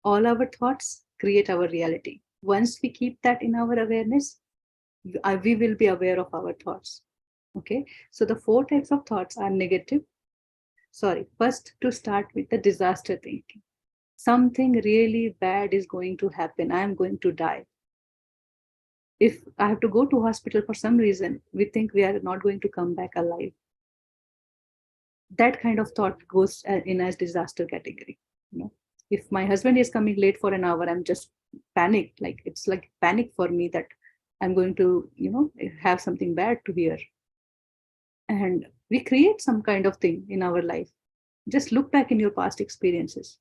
All our thoughts create our reality. Once we keep that in our awareness, we will be aware of our thoughts. Okay. So the four types of thoughts are negative. Sorry. First, to start with the disaster thinking. Something really bad is going to happen. I am going to die. If I have to go to hospital for some reason, we think we are not going to come back alive. That kind of thought goes in as disaster category. You know, if my husband is coming late for an hour, I'm just panicked. Like it's like panic for me that I'm going to, you know, have something bad to hear. And we create some kind of thing in our life. Just look back in your past experiences.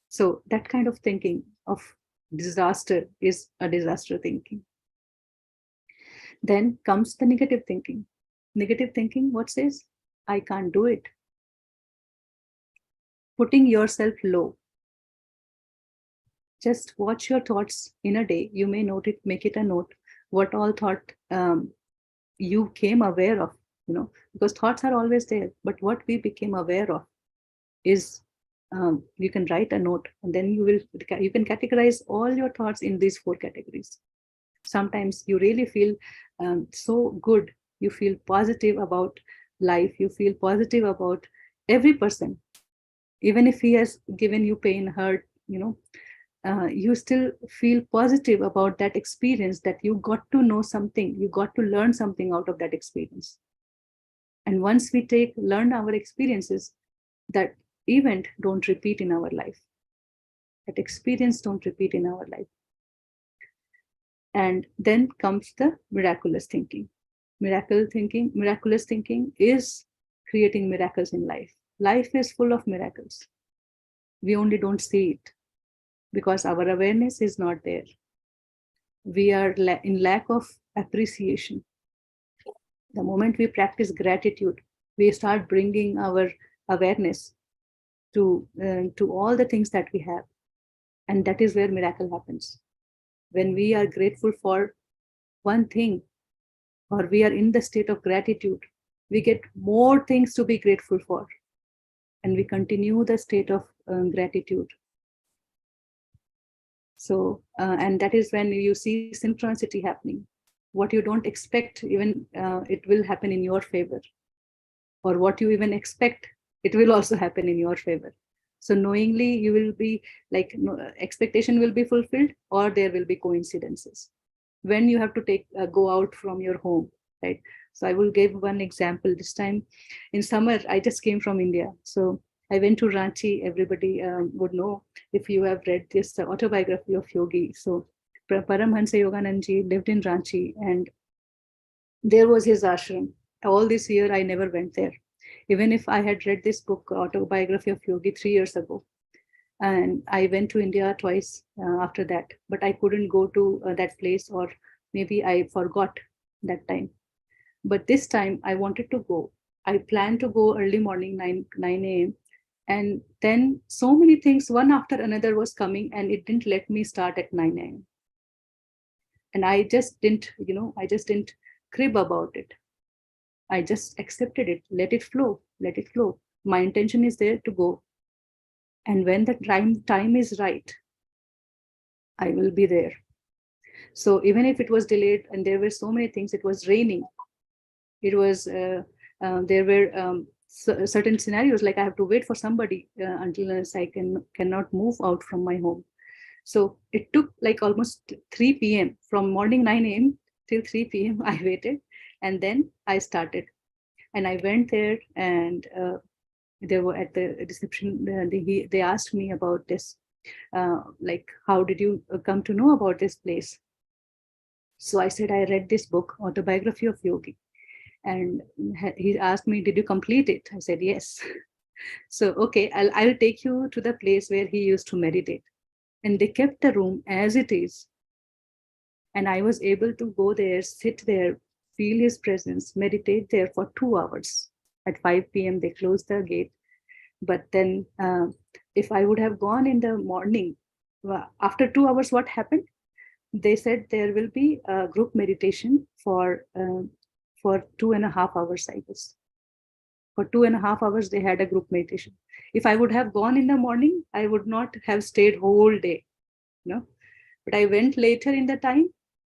So that kind of thinking of disaster is a disaster thinking. Then comes the negative thinking. Negative thinking, what says? I can't do it. Putting yourself low. Just watch your thoughts in a day. You may note it, make it a note. What all thought you came aware of, you know, because thoughts are always there. But what we became aware of is, you can write a note, and then you can categorize all your thoughts in these four categories. Sometimes you really feel so good. You feel positive about life. You feel positive about every person, even if he has given you pain, hurt, you know, you still feel positive about that experience, that you got to know something, you got to learn something out of that experience. And once we learn our experiences, that event don't repeat in our life, that experience don't repeat in our life. And then comes the miraculous thinking. Miraculous thinking is creating miracles in life. Life is full of miracles. We only don't see it because our awareness is not there. We are in lack of appreciation. The moment we practice gratitude, we start bringing our awareness to all the things that we have, and that is where miracle happens. When we are grateful for one thing, or we are in the state of gratitude, we get more things to be grateful for, and we continue the state of gratitude. So, and that is when you see synchronicity happening. What you don't expect, even it will happen in your favor. Or what you even expect, it will also happen in your favor. So knowingly, you will be like, expectation will be fulfilled, or there will be coincidences. When you have to go out from your home, right? So I will give one example. This time in summer, I just came from India. So I went to Ranchi. Everybody would know if you have read this autobiography of Yogi. So Paramhansa Yoganand lived in Ranchi, and there was his ashram. All this year, I never went there. Even if I had read this book, Autobiography of Yogi, 3 years ago, and I went to India twice after that, but I couldn't go to that place, or maybe I forgot that time. But this time I wanted to go. I planned to go early morning, 9 a.m. And then so many things, one after another, was coming, and it didn't let me start at 9 a.m. And I just didn't, I just didn't crib about it. I just accepted it, let it flow, let it flow. My intention is there to go. And when the time is right, I will be there. So even if it was delayed and there were so many things, it was raining. It was, there were certain scenarios, like I have to wait for somebody until I cannot move out from my home. So it took like almost 3 p.m. from morning 9 a.m. till 3 p.m. I waited, and then I started. And I went there, and they were at the reception. They asked me about this, like, how did you come to know about this place? So I said, I read this book, Autobiography of Yogi. And he asked me, did you complete it? I said, yes. So, okay, I'll take you to the place where he used to meditate. And they kept the room as it is. And I was able to go there, sit there, feel his presence, meditate there for 2 hours. At 5 p.m., they closed the gate. But then if I would have gone in the morning, after 2 hours, what happened? They said there will be a group meditation for 2.5 hours, I guess. For 2.5 hours, they had a group meditation. If I would have gone in the morning, I would not have stayed whole day, you know. But I went later in the time.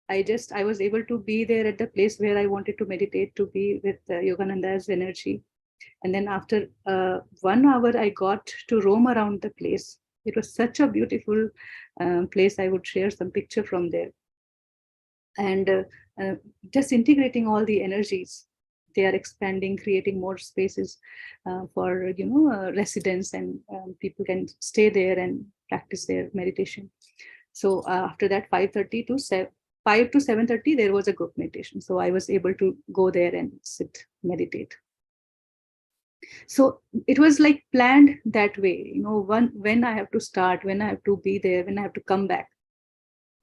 I was able to be there at the place where I wanted to meditate, to be with Yogananda's energy. And then after 1 hour, I got to roam around the place. It was such a beautiful place. I would share some picture from there. And just integrating all the energies. They are expanding, creating more spaces for residents, and people can stay there and practice their meditation. So after that, 5:30 to 5 to 7:30, there was a group meditation. So I was able to go there and sit, meditate. So it was like planned that way, when I have to start, when I have to be there, when I have to come back.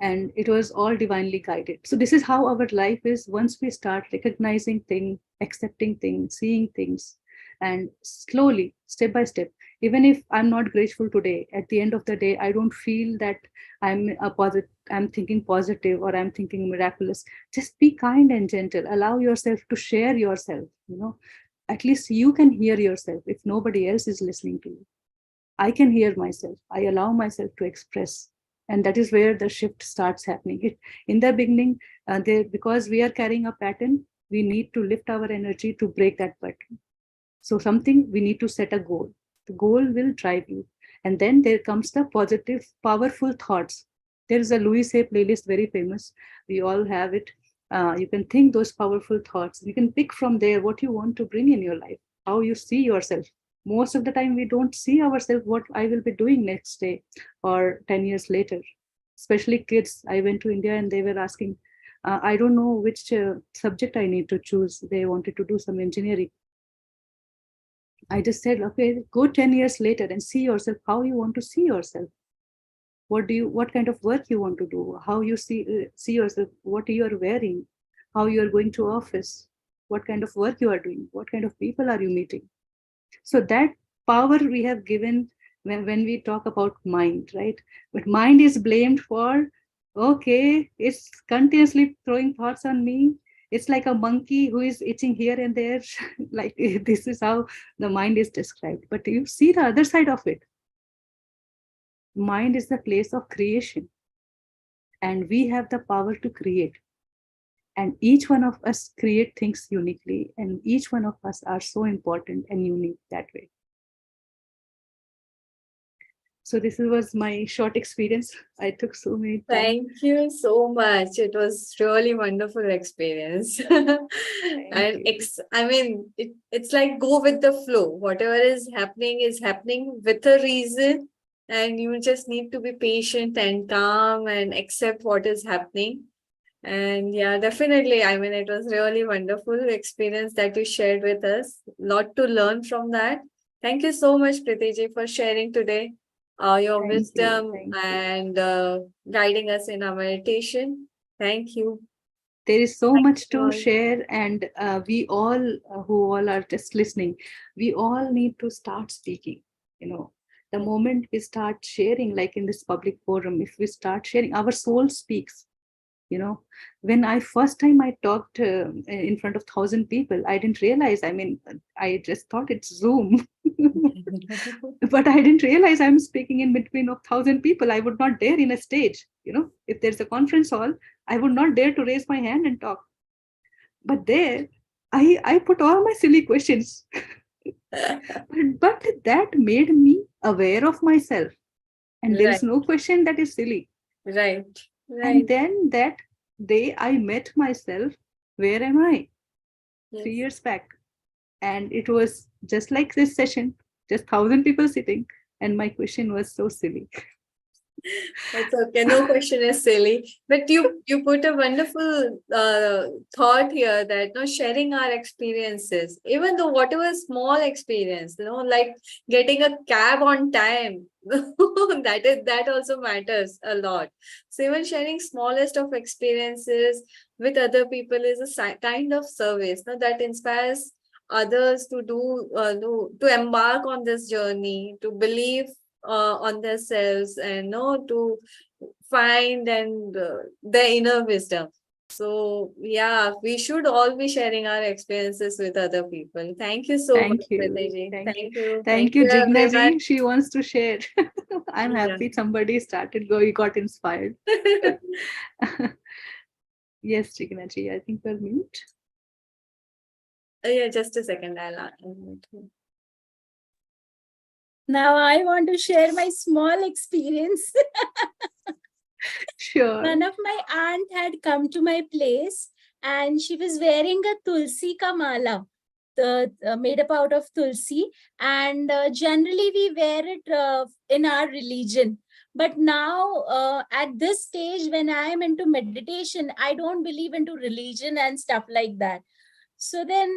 And it was all divinely guided. So this is how our life is. Once we start recognizing things, accepting things, seeing things, and slowly, step by step, even if I'm not grateful today, at the end of the day, I don't feel that I'm thinking positive, or I'm thinking miraculous. Just be kind and gentle. Allow yourself to share yourself. At least you can hear yourself if nobody else is listening to you. I can hear myself. I allow myself to express. And that is where the shift starts happening. In the beginning, because we are carrying a pattern, we need to lift our energy to break that pattern. So we need to set a goal. The goal will drive you. And then there comes the positive, powerful thoughts. There is a Louis Hay playlist, very famous. We all have it. You can think those powerful thoughts. You can pick from there what you want to bring in your life, how you see yourself. Most of the time, we don't see ourselves what I will be doing next day or 10 years later. Especially kids. I went to India and they were asking, I don't know which subject I need to choose. They wanted to do some engineering. I just said, okay, go 10 years later and see yourself, how you want to see yourself. What kind of work you want to do, how you see yourself, what you are wearing, how you are going to office, what kind of work you are doing, what kind of people are you meeting. So that power we have given when we talk about mind, right? But mind is blamed for, okay, it's continuously throwing thoughts on me. It's like a monkey who is itching here and there. Like, this is how the mind is described. But you see the other side of it. Mind is the place of creation. And we have the power to create. And each one of us create things uniquely. And each one of us are so important and unique that way. So this was my short experience. I took so many time. Thank you so much. It was really wonderful experience. It's like go with the flow. Whatever is happening with a reason. And you just need to be patient and calm and accept what is happening. And yeah, definitely. It was really wonderful experience that you shared with us. Lot to learn from that. Thank you so much, Preeti, for sharing today your wisdom and guiding us in our meditation. Thank you. There is so much to share, and we all who all are just listening, we all need to start speaking. The moment we start sharing, like in this public forum, if we start sharing, our soul speaks. When I first time I talked in front of 1,000 people, I didn't realize, I just thought it's Zoom. But I didn't realize I'm speaking in between of 1,000 people. I would not dare in a stage, if there's a conference hall, I would not dare to raise my hand and talk. But there, I put all my silly questions. But that made me aware of myself. And there is no question that is silly. Right. And Right. then that day I met myself. Where am I? Yes. 3 years back. And it was just like this session, just 1,000 people sitting. And my question was so silly. That's okay. No question is silly. But you put a wonderful thought here that sharing our experiences, even though whatever small experience, like getting a cab on time, that also matters a lot. So even sharing smallest of experiences with other people is a kind of service that inspires others to to embark on this journey, to believe on themselves, and to find and their inner wisdom. So yeah, we should all be sharing our experiences with other people. Thank you so much, Thank you. Priti. Thank you. Thank you. Thank you, Jigna Everyone. ji. She wants to share. I'm Yeah. happy somebody started going, got inspired. Yes, Jigna ji, I think we're mute. Yeah, just a second. I'll unmute you. Now I want to share my small experience. Sure. One of my aunt had come to my place and she was wearing a tulsi ka mala, made up out of tulsi. And generally we wear it in our religion. But now at this stage, when I am into meditation, I don't believe into religion and stuff like that. So then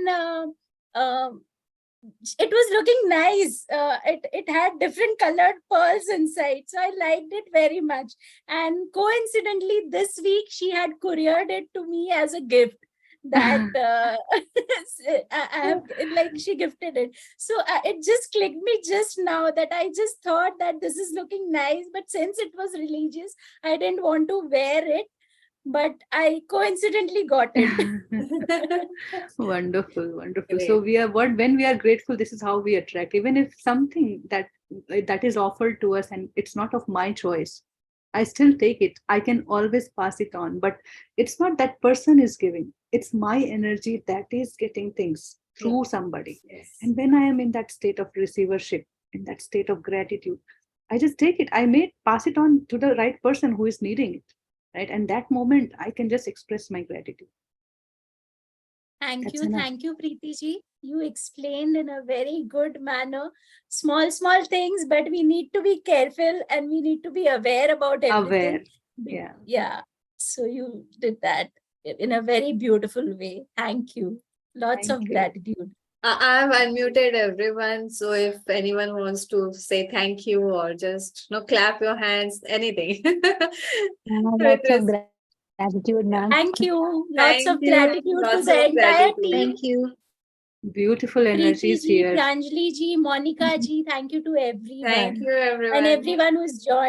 it was looking nice. It had different colored pearls inside, so I liked it very much. And coincidentally, this week she had couriered it to me as a gift. That I have, like, she gifted it. So it just clicked me just now that I just thought that this is looking nice, but since it was religious, I didn't want to wear it. But I coincidentally got it. Wonderful, wonderful. Great. So when we are grateful, this is how we attract. Even if something that is offered to us and it's not of my choice, I still take it. I can always pass it on. But it's not that person is giving. It's my energy that is getting things through somebody. Yes. And when I am in that state of receivership, in that state of gratitude, I just take it. I may pass it on to the right person who is needing it. Right. And that moment I can just express my gratitude. Thank That's you. enough. Thank you, Preeti ji. You explained in a very good manner. Small things, but we need to be careful and we need to be aware about everything. Aware. Yeah. Yeah. So you did that in a very beautiful way. Thank you. Lots Thank of you. gratitude. I've unmuted everyone. So if anyone wants to say thank you or just clap your hands, anything. Lots of gratitude, ma'am. Thank you. Lots Thank of you. gratitude Lots to the of entire gratitude. team. Thank you. Beautiful Preeti energies ji, here. Pranjali ji, Monica ji, thank you to everyone. Thank you, everyone. And everyone who's joined.